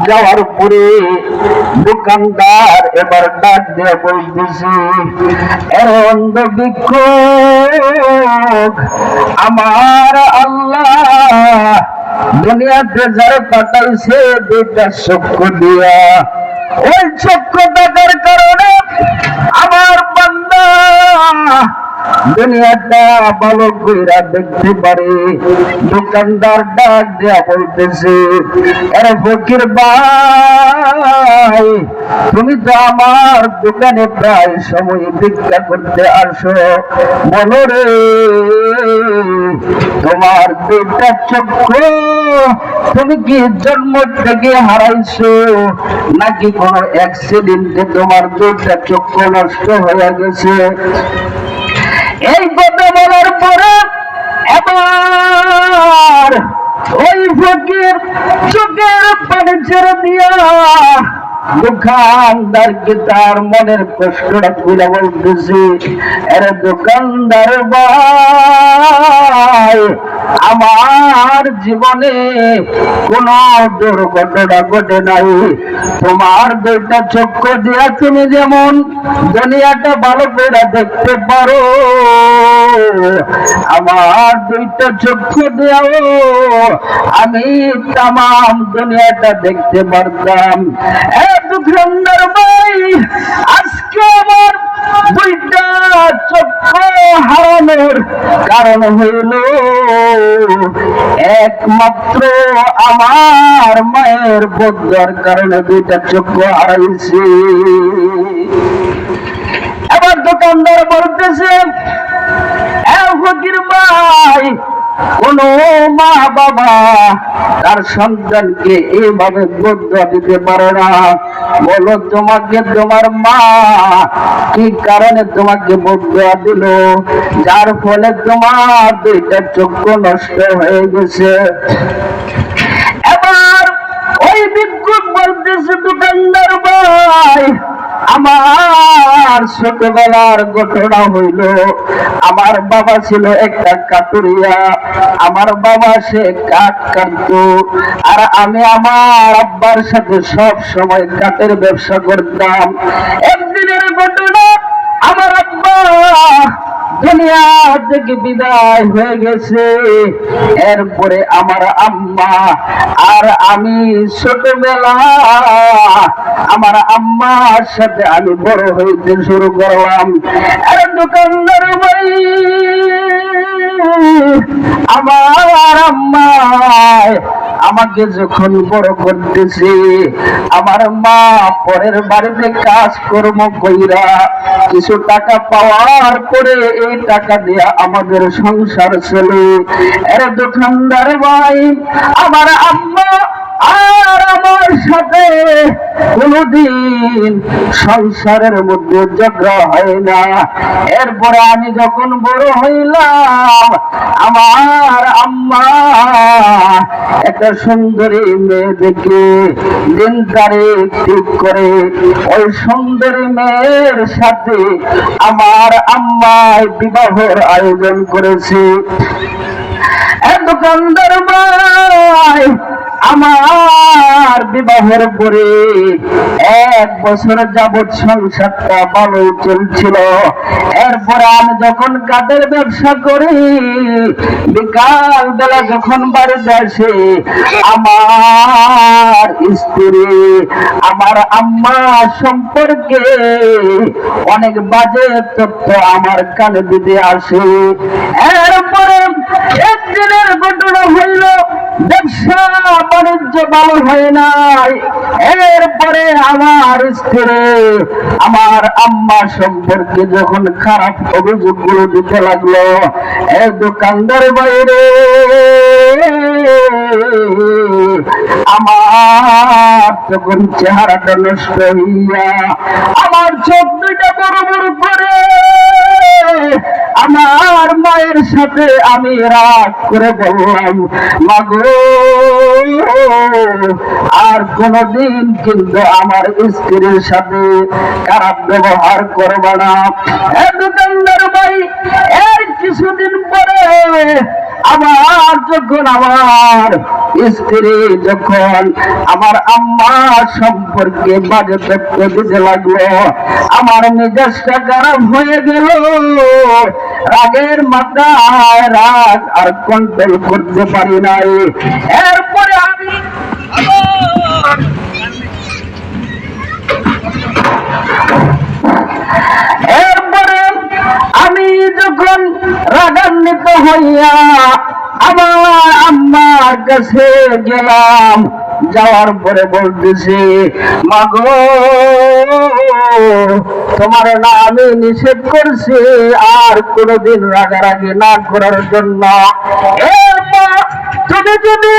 যাওয়ার পরে দোকানদার এবার ডাক দিয়ে বলতেছে, এর অন্ধ ভিক্ষুক, আমার আল্লাহ দুনিয়াতে যারা পাঠাইছে দুইটা চক্ষু দিয়া, ওই চক্ষু থাকার কারণে আমার বান্দা দুনিয়াটা ভালো কইরা দেখতে পারে। দোকানদার ডাক দিয়া বলতেছে, আরে ফকির ভাই, তুমি তো আমার দোকানে প্রায় সময় ভিক্ষা করতে আসো, বলো রে তোমার দুইটা চক্ষু তুমি কি জন্ম থেকে হারাইছো নাকি কোনো অ্যাক্সিডেন্টে তোমার দুইটা চক্ষু নষ্ট হয়ে গেছে? এই কথা বলার পরে এবার ওই ফকির চোখের পানি ছেড়ে দিয়া দোকানদারকে তার মনের কষ্টটা খুলে বলতেছি, আরে দোকানদার ভাই, আমার জীবনে কোন দুর্ঘটনা ঘটে নাই, তোমার দুইটা চক্ষু দিয়া তুমি যেমন দুনিয়াটা ভালো করে দেখতে পারো, আমার দুইটা চক্ষু দিয়াও আমি তামাম দুনিয়াটা দেখতে পারতাম। দোকানদার ভাই, আজকে আমার দুইটা চক্ষু হারানোর কারণ হইল একমাত্র আমার মায়ের বদলার কারণে দুইটা চক্ষু হারাইছি। এবার দোকানদার বলতেছে, ফকির ভাই, কোন মা বাবা তার সন্তানকে এইভাবে বদলা দিতে পারে না, বলো তোমাকে তোমার মা কি কারণে তোমাকে বদলা দিল যার ফলে তোমার দুইটা চক্ষু নষ্ট হয়ে গেছে? এবার ওই ভিক্ষুক বলতেছে, দোকানদার ভাই, আমার ছোটবেলার ঘটনা হইল, আমার বাবা ছিল একটা কাটুরিয়া, আমার বাবা সে কাঠ কাটতো, আর আমি আমার আব্বার সাথে সব সময় কাঠের ব্যবসা করতাম। একদিনের ঘটনা, আমার আব্বা দুনিয়া থেকে বিদায় হয়ে গেছে, এরপরে আমার আম্মা আর আমি ছোটবেলা আমার আম্মার সাথে আমি বড় হইতে শুরু করলাম। আরে দোকানদার ভাই, আমার আম্মা আমাকে যখন বড় করতেছে, আমার মা পরের বাড়িতে কাজ কর্ম কইরা কিছু টাকা পাওয়ার পরে এই টাকা দিয়ে আমাদের সংসার চলে। আরে দোকানদার ভাই, আমার আম্মা আর আমার সাথে কোনদিন সংসারের মধ্যে ঝগড়া হয় না। এরপরে আমি যখন বড় হইলাম, আমার আম্মা একটা সুন্দরী মেয়ে দেখে দিন তারিখ ঠিক করে ওই সুন্দরী মেয়ের সাথে আমার আম্মায় বিবাহের আয়োজন করেছে। দোকানদার ভাই, আমার বিবাহের পরে 1 বছর যাবৎ সংসারটা ভালো চলছিল। এরপরে আমি যখন কাঠের ব্যবসা করি, বিকাল বেলা যখন বাড়িতে আসে, আমার স্ত্রী আমার আম্মা সম্পর্কে অনেক বাজে তথ্য আমার কানে দিতে আসে। এরপরে একদিনের ঘটনা হইল, ব্যবসা বাণিজ্য ভালো হয় নাই। এরপরে আমার স্ত্রী আমার আম্মা সম্পর্কে যখন খারাপ অভিযোগ গুলো দিতে লাগলো, দোকানদার বাইরে আমার তখন চেহারাটা নষ্ট হইয়া আমার চোখ দুইটা বড় বড় করে আমার মায়ের সাথে আমি রাগ করে বললাম, মাগো আর কোনদিন কিন্তু আমার স্ত্রীর সাথে খারাপ ব্যবহার করবে না। দোকানদার ভাই, এর কিছুদিন পরে আমার যখন আমার স্ত্রী যখন আমার আম্মা সম্পর্কে বাজে তথ্য দিতে লাগলো, আমার মেজাজটা খারাপ হয়ে গেল। রাগের মাথায় রাগ আর কন্ট্রোল করতে পারি নাই। এরপরে আমি যখন রাগান্বিত হইয়া আমার আম্মার কাছে গেলাম, যাওয়ার পরে বলতেছি, মাগো তোমার না আমি নিষেধ করছি আর কোনদিন রাগারাগি না করার জন্য। এরপর তুমি যদি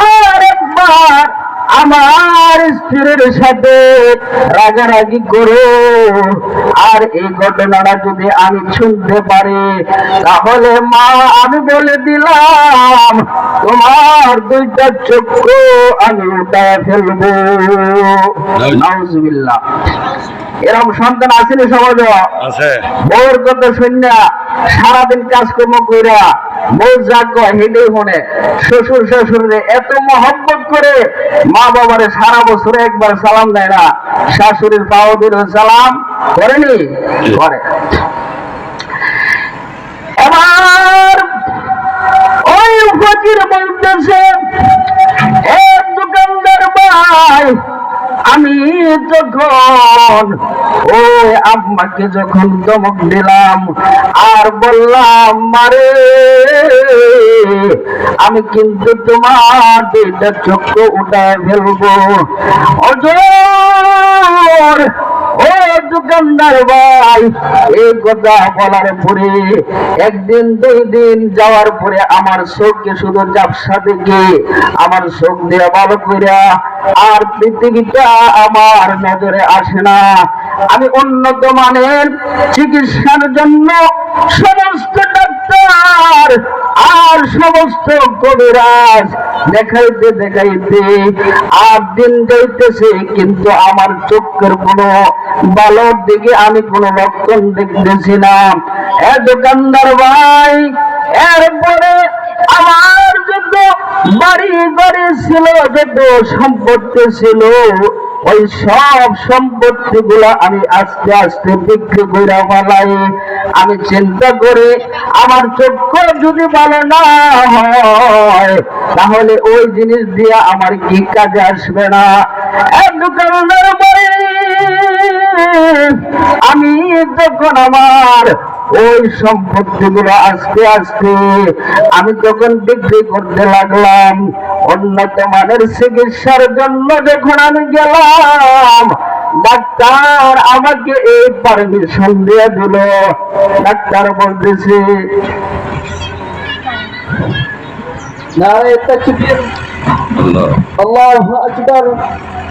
আর একবার আমার স্ত্রীর সাথে রাগারাগি করো আর এই ঘটনাটা যদি আমি শুনতে পারি, তাহলে মা আমি বলে দিলাম তোমার দুইটা চক্ষু আমি উঠায় ফেলবো। নাউজুবিল্লাহ। এরকম সন্তান আসেনি সমাজে? বউর কথা শুনিয়া সারাদিন কাজকর্ম কইরা বউ যা কয় হেঁটেই মনে, শ্বশুর শাশুড়ি এত মহব্বত করে মা বাবারে সারা বছরে একবার সালাম দেয় না, শাশুড়ির পাও দিল সালাম করেনি? করে। এবার ওই ফকির বলতেছে, হে দোকানদার ভাই, আমি যখন ওই আম্মাকে যখন ধমক দিলাম আর বললাম মারে আমি কিন্তু তোমার দুইটা চক্ষু উঠায় ফেলবো, ওজোর ও দোকানদার ভাই, এই কথা বলার পরে একদিন দুই দিন যাওয়ার পরে আমার চোখকে শুধু ঝাপসা দেখে আমার চোখ দিয়ে ভালো কইরা আর পৃথিবীটা আমার নজরে আসে না। আমি উন্নত মানের চিকিৎসার জন্য সমস্ত ডাক্তার আর সমস্ত কবিরাজ দেখাইতে দেখাইতে 8 দিন যাইতেছে, কিন্তু আমার চোখের কোনো ভালোর দিকে আমি কোনো লক্ষণ দেখতেছি না। এ দোকানদার ভাই, এরপরে আমার যত বাড়ি ঘরে ছিল, যত সম্পত্তি ছিল, ওই সব সম্পত্তি গুলা আমি আস্তে আস্তে বিক্রি করে ফেলাই। আমি চিন্তা করি আমার চক্ষু যদি ভালো না হয় তাহলে ওই জিনিস দিয়ে আমার কি কাজে আসবে না। এক দোকানদার পরে আমি যখন আমার ওই সম্পত্তি গুলো আস্তে আস্তে আমি যখন বিক্রি করতে লাগলাম, উন্নত মানের চিকিৎসার জন্য যখন আমি গেলাম, ডাক্তার আমাকে এই পারমিশন দিয়ে দিল। ডাক্তার বলতেছে, নারে তাকবীর, আল্লাহু আকবার,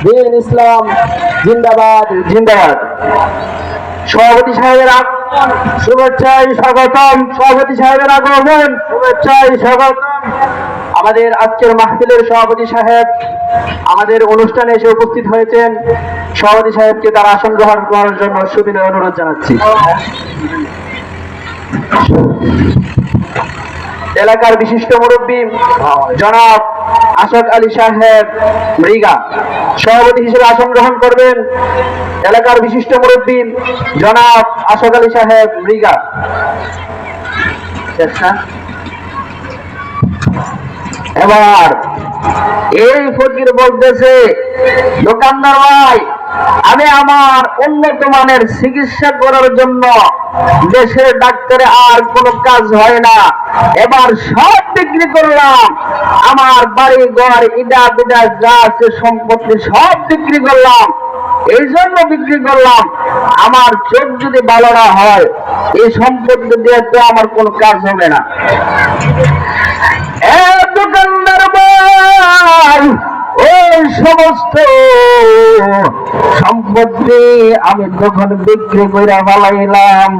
দ্বীন ইসলাম জিন্দাবাদ জিন্দাবাদ। সভাপতি সাহেবের আগমন, শুভেচ্ছায় স্বাগতম। সভাপতি সাহেবের আগমন, শুভেচ্ছায় স্বাগতম। আমাদের আজকের মাহফিলের সভাপতি সাহেব আমাদের অনুষ্ঠানে এসে উপস্থিত হয়েছেন। সভাপতি সাহেবকে তার আসন গ্রহণ করার জন্য সুবিনয় অনুরোধ জানাচ্ছি। এলাকার বিশিষ্ট মুরব্বী জনাব আশাক আলী সাহেব মৃগা সভাপতি হিসেবে আসন গ্রহণ করবেন। এলাকার বিশিষ্ট মুরব্বী জনাব আশাক আলী সাহেব মৃগা। এবার এই ফকির বলতেছে, দোকানদার ভাই, আমি আমার উন্নত মানের চিকিৎসা করার জন্য দেশের ডাক্তারে আর কোনো কাজ হয় না, এবার সব বিক্রি করলাম, আমার বাড়ি ঘর ইটা বিটা যা আছে সম্পত্তি সব বিক্রি করলাম। এই জন্য বিক্রি করলাম, আমার চোখ যদি ভালো না হয় এই সম্পত্তি দিয়ে তো আমার কোনো কাজ হবে না। দোকানদার ভাই, ওই সমস্ত সম্পত্তি আমি যখন বিক্রি করে ফেলাইলাম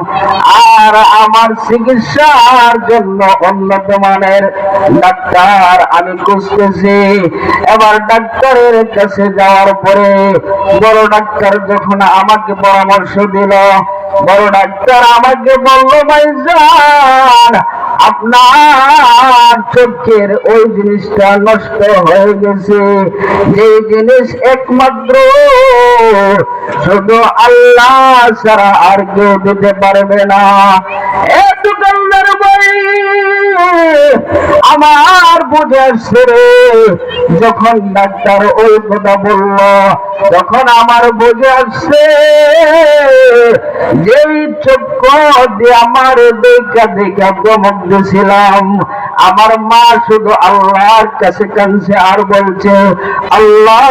আর আমার চিকিৎসার জন্য উন্নত মানের ডাক্তার আমি খুঁজতেছি। এবার ডাক্তারের কাছে যাওয়ার পরে বড় ডাক্তার যখন আমাকে পরামর্শ দিল, বড় ডাক্তার আমাকে বলল, ভাইজান আপনার চোখের ওই জিনিসটা নষ্ট হয়ে গেছে, যে জিনিস একমাত্র শুধু আল্লাহ ছাড়া আর কেউ দিতে পারবে না। এ দোকানদার ভাই, আমার বুঝে আসছে রে, যখন ডাক্তার ওই কথা বলল, তখন আমার বুঝে আসছে যেই চক্ষু দিয়ে আমার দেখা দেখা চমক দিয়েছিলাম, আমার মা শুধু আল্লাহর কাছে কাঁদছে আর বলছে, আল্লাহ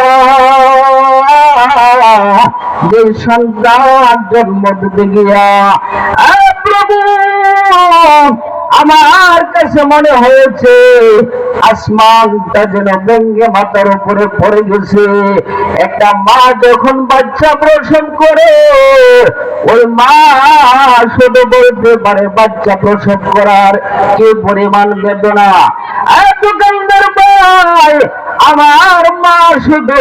যে সন্তান জন্ম দিতে গিয়া প্রভু আমার কাছে মনে হয়েছে আসমানটা যেন ভেঙে মাথার উপরে পড়ে গেছে। একটা মা যখন বাচ্চা প্রসব করে, ওই মা শুধু বলতে পারে বাচ্চা প্রসব করার কি পরিমাণ বেদনা। দোকানদার ভাই, আমার মা শুধু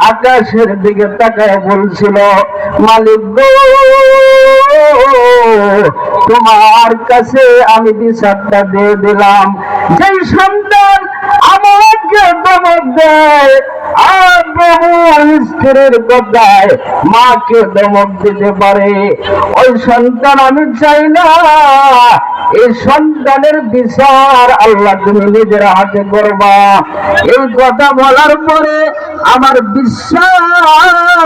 আকাশের দিকে তাকায় বলছিল, মালিক গো, তোমার কাছে আমি বিচারটা দিয়ে দিলাম, যে সন্তান আমাকে দমক দেয় আর প্রভু স্ত্রীর কথায় মাকে দমক দিতে পারে, ওই সন্তান আমি চাই না। এই সন্তানের বিচার আল্লাহ তুমি নিজের হাতে করবা। এই কথা বলার পরে আমার বিশ্বাস